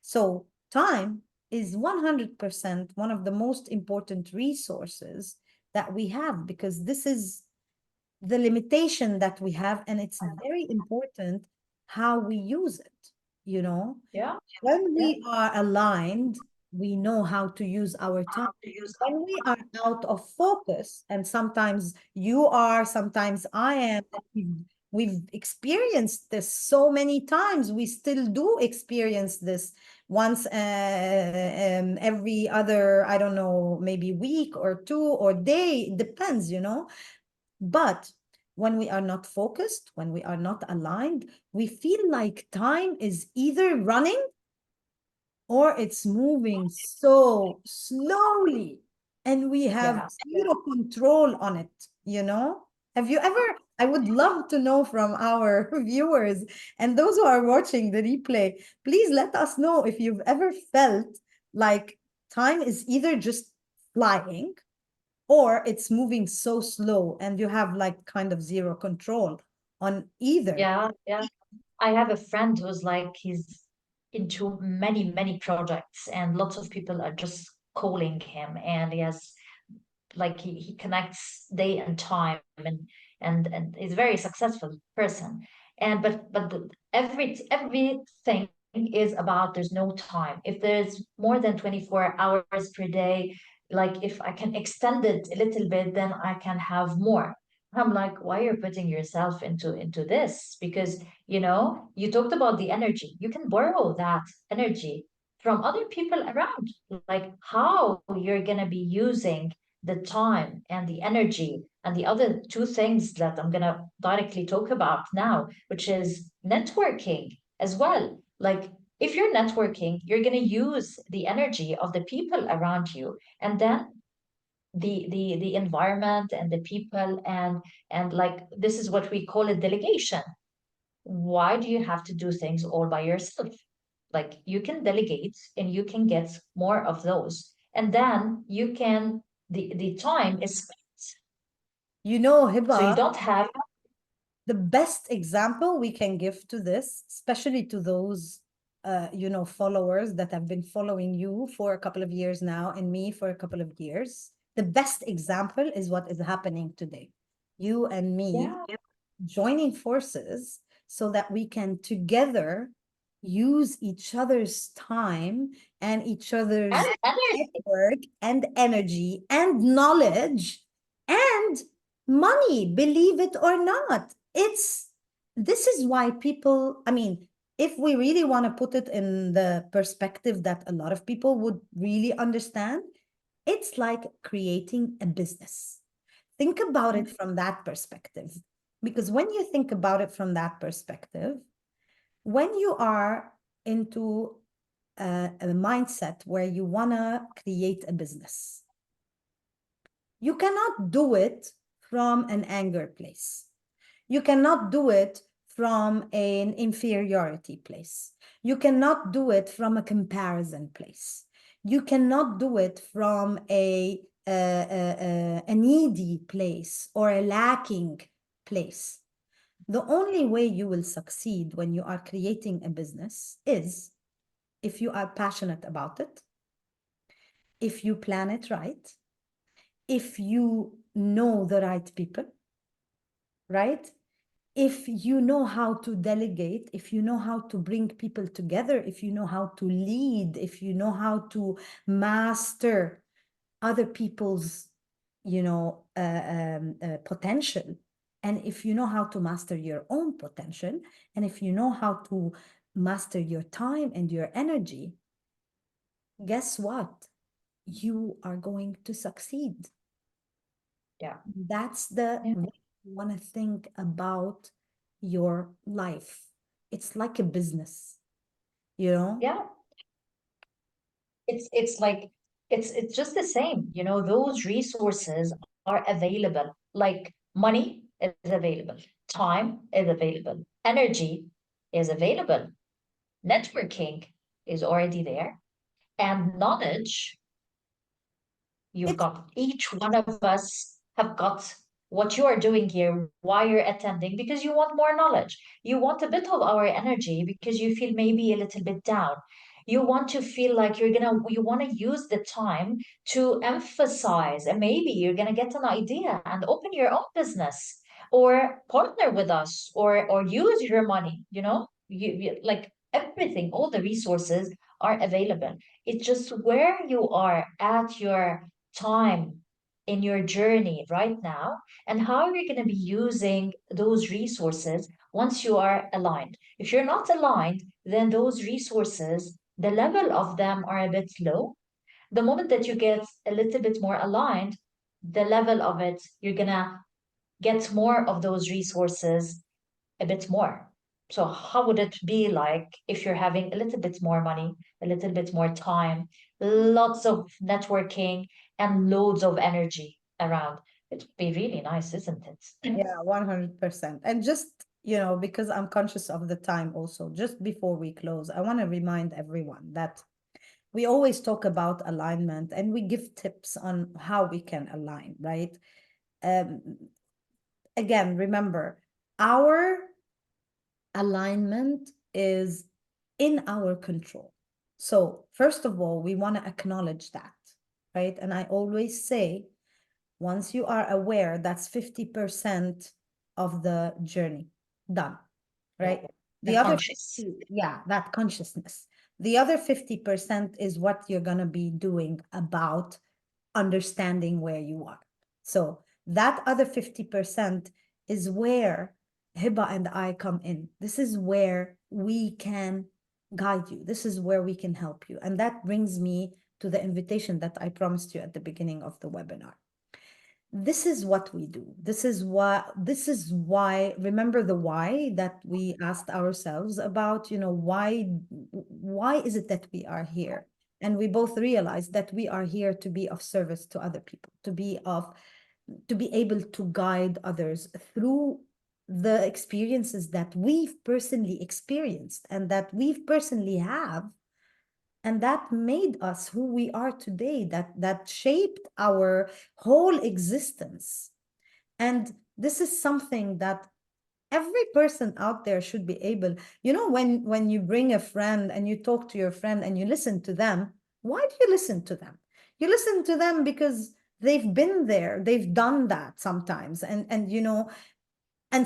So, time is 100% one of the most important resources that we have, because this is the limitation that we have, and it's very important how we use it. Yeah. When Yeah. we are aligned, we know how to use our time. When we are out of focus, and sometimes you are, sometimes I am, we've experienced this so many times. We still do experience this once every other, I don't know, maybe week or two or day, it depends, you know. But when we are not focused, when we are not aligned, we feel like time is either running or it's moving so slowly and we have Yeah. zero control on it, you know? Have you ever, I would love to know from our viewers and those who are watching the replay, please let us know if you've ever felt like time is either just flying or it's moving so slow and you have like kind of zero control on either. Yeah, yeah. I have a friend who's like he's into many, many projects, and lots of people are just calling him, and he has like he connects day and time, and he's a very successful person. And everything is about there's no time. If there's more than 24 hours per day, like if I can extend it a little bit, then I can have more. I'm like, why you're putting yourself into this? Because you talked about the energy. You can borrow that energy from other people around. Like how you're gonna be using the time and the energy and the other two things that I'm gonna directly talk about now, which is networking as well. Like if you're networking, you're gonna use the energy of the people around you, and then the environment and the people, and like this is what we call a delegation. Why do you have to do things all by yourself? Like you can delegate and you can get more of those, and then you can the time is spent, You know, so you Hiba, don't have. the best example we can give to this, especially to those followers that have been following you for a couple of years now and me for a couple of years, the best example is what is happening today. You and me Yeah. joining forces so that we can together use each other's time and each other's And energy. network and energy and knowledge and money, believe it or not. This is why people, I mean, if we really want to put it in the perspective that a lot of people would really understand, it's like creating a business. Think about it from that perspective. Because when you think about it from that perspective, when you are into a mindset where you want to create a business, you cannot do it from an anger place. You cannot do it from an inferiority place. You cannot do it from a comparison place. You cannot do it from a needy place or a lacking place. The only way you will succeed when you are creating a business is if you are passionate about it, if you plan it right, if you know the right people, right? If you know how to delegate, if you know how to bring people together, if you know how to lead, if you know how to master other people's, potential, and if you know how to master your own potential, and if you know how to master your time and your energy, guess what? You are going to succeed. Yeah. That's the Yeah. way you want to think about your life. It's like a business, you know? Yeah. It's like it's just the same, those resources are available. Like money is available, time is available, energy is available, networking is already there, and knowledge. You've It's got each one of us have got what you are doing here, why you're attending, because you want more knowledge. You want a bit of our energy because you feel maybe a little bit down. You want to feel like you want to use the time to emphasize, and maybe you're gonna get an idea and open your own business or partner with us or use your money, like everything, all the resources are available. It's just where you are at your time in your journey right now, and how you're going to be using those resources once you are aligned. If you're not aligned, then those resources, the level of them are a bit low. The moment that you get a little bit more aligned, the level of it, you're gonna get more of those resources a bit more. So how would it be like if you're having a little bit more money, a little bit more time, lots of networking, and loads of energy around? It would be really nice, isn't it? Yeah, 100%. And just, because I'm conscious of the time also, just before we close, I want to remind everyone that we always talk about alignment and we give tips on how we can align, right? Um, Again, remember, our alignment is in our control. So, first of all, we want to acknowledge that, right? And I always say, once you are aware, that's 50% of the journey done, right? The other, Conscious. yeah, that consciousness. The other 50% is what you're going to be doing about understanding where you are. So that other 50% is where Hiba and I come in. This is where we can guide you. This is where we can help you. And that brings me to the invitation that I promised you at the beginning of the webinar. This is what we do. This is why, remember the why that we asked ourselves about, why is it that we are here? And we both realized that we are here to be of service to other people, to be able to guide others through the experiences that we've personally experienced and that we've personally have, and that made us who we are today, that shaped our whole existence. And this is something that every person out there should be able, when you bring a friend and you talk to your friend and you listen to them. Why do you listen to them? You listen to them because they've been there, they've done that sometimes, and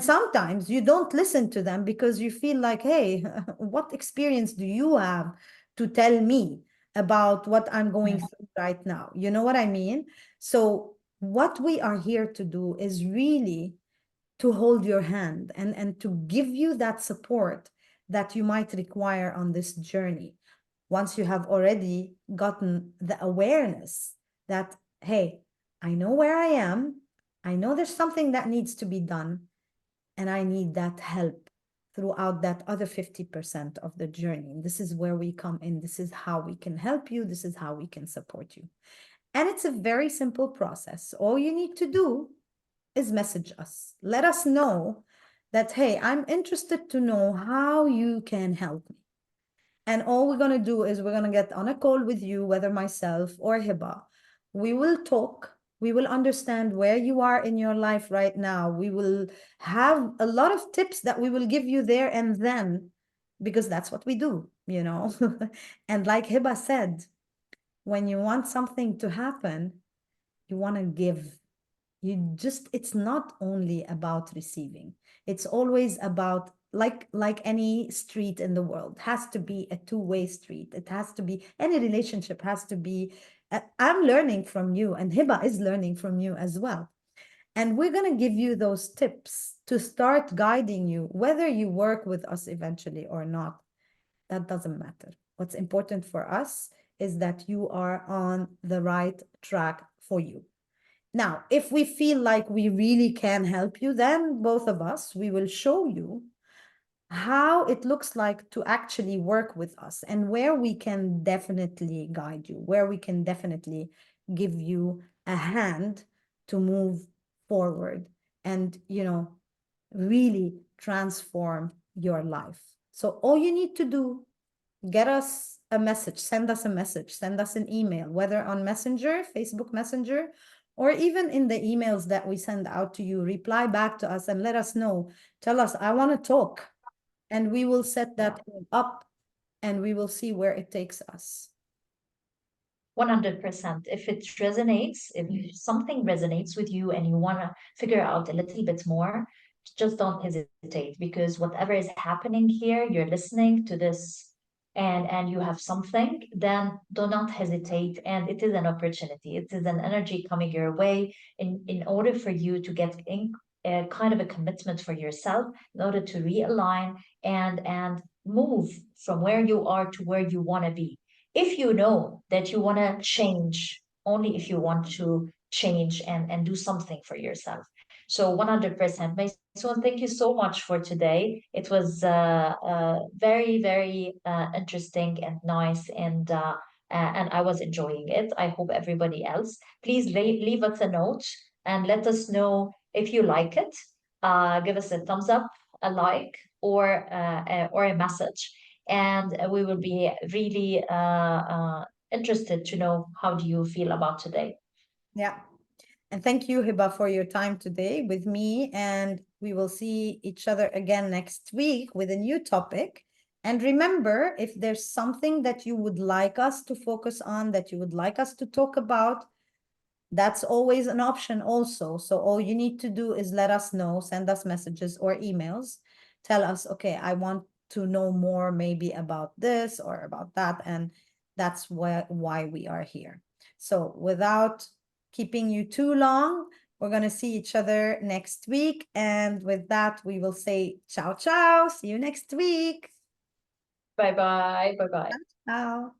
sometimes you don't listen to them because you feel like, hey, what experience do you have to tell me about what I'm going through right now? You know what I mean? So what we are here to do is really to hold your hand and to give you that support that you might require on this journey. Once you have already gotten the awareness that, hey, I know where I am, I know there's something that needs to be done, and I need that help throughout that other 50% of the journey. And this is where we come in. This is how we can help you. This is how we can support you. And it's a very simple process. All you need to do is message us. Let us know that, hey, I'm interested to know how you can help me. And all we're going to do is we're going to get on a call with you, whether myself or Hiba. We will talk. We will understand where you are in your life right now. We will have a lot of tips that we will give you there and then, because that's what we do, And like Hiba said, when you want something to happen, you want to give. It's not only about receiving. It's always about, like any street in the world, has to be a two-way street. It has to be, any relationship has to be, I'm learning from you and Hiba is learning from you as well. And we're going to give you those tips to start guiding you, whether you work with us eventually or not. That doesn't matter. What's important for us is that you are on the right track for you. Now, if we feel like we really can help you, then both of us, we will show you how it looks like to actually work with us and where we can definitely guide you, where we can definitely give you a hand to move forward and, really transform your life. So all you need to do, get us a message, send us a message, send us an email, whether on Messenger, Facebook Messenger, or even in the emails that we send out to you. Reply back to us and let us know. Tell us, I want to talk. And we will set that up and we will see where it takes us. 100%. If it resonates, if something resonates with you and you want to figure out a little bit more, just don't hesitate, because whatever is happening here, you're listening to this and you have something, then do not hesitate. And it is an opportunity. It is an energy coming your way in order for you to get in a kind of a commitment for yourself, in order to realign and move from where you are to where you want to be. If you know that you want to change, only if you want to change and do something for yourself. So 100%. Maysoon, thank you so much for today. It was very, very interesting and nice, and I was enjoying it. I hope everybody else. Please leave us a note and let us know if you like it. Give us a thumbs up, a like, or a message, and we will be really interested to know how do you feel about today. Yeah. And thank you, Hiba, for your time today with me. And we will see each other again next week with a new topic. And remember, if there's something that you would like us to focus on, that you would like us to talk about, that's always an option also. So all you need to do is let us know, send us messages or emails, tell us, okay, I want to know more maybe about this or about that. And that's why we are here. So without keeping you too long, we're going to see each other next week. And with that, we will say ciao, ciao. See you next week. Bye bye. Bye bye. Ciao.